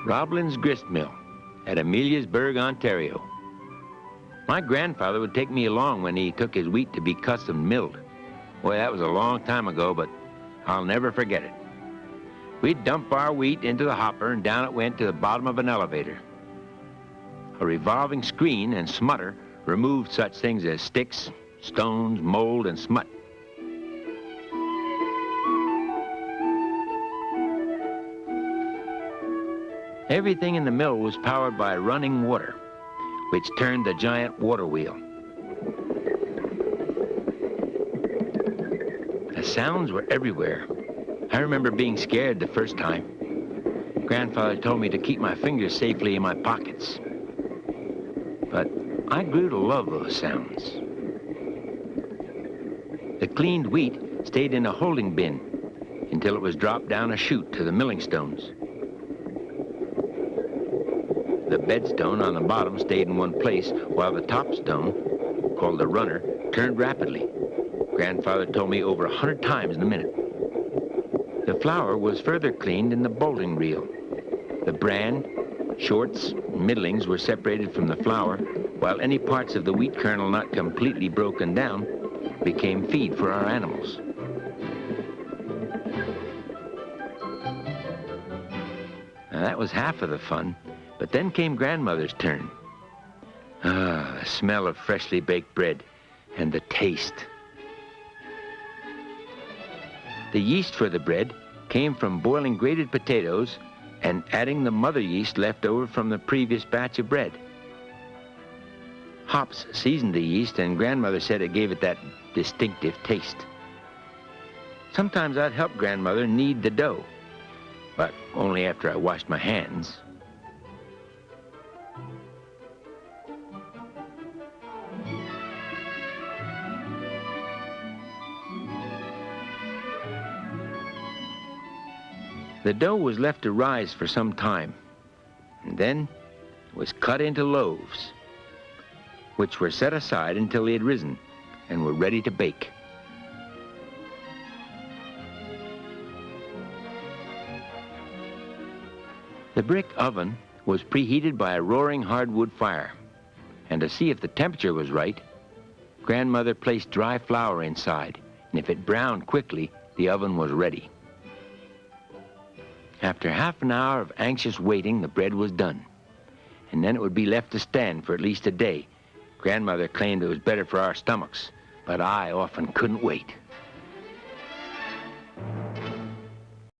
Roblin's Grist Mill at Ameliasburg, Ontario. My grandfather would take me along when he took his wheat to be custom milled. Boy, that was a long time ago, but I'll never forget it. We'd dump our wheat into the hopper, and down it went to the bottom of an elevator. A revolving screen and smutter removed such things as sticks, stones, mold, and smut. Everything in the mill was powered by running water, which turned the giant water wheel. The sounds were everywhere. I remember being scared the first time. Grandfather told me to keep my fingers safely in my pockets. But I grew to love those sounds. The cleaned wheat stayed in a holding bin until it was dropped down a chute to the milling stones. The bedstone on the bottom stayed in one place, while the top stone, called the runner, turned rapidly. Grandfather told me over 100 times in a minute. The flour was further cleaned in the bolting reel. The bran, shorts, and middlings were separated from the flour, while any parts of the wheat kernel not completely broken down became feed for our animals. Now, that was half of the fun. But then came Grandmother's turn. Ah, the smell of freshly baked bread and the taste. The yeast for the bread came from boiling grated potatoes and adding the mother yeast left over from the previous batch of bread. Hops seasoned the yeast, and Grandmother said it gave it that distinctive taste. Sometimes I'd help Grandmother knead the dough, but only after I washed my hands. The dough was left to rise for some time, and then it was cut into loaves, which were set aside until they had risen and were ready to bake. The brick oven was preheated by a roaring hardwood fire, and to see if the temperature was right, Grandmother placed dry flour inside, and if it browned quickly, the oven was ready. After half an hour of anxious waiting, the bread was done, and then it would be left to stand for at least a day. Grandmother claimed it was better for our stomachs, but I often couldn't wait.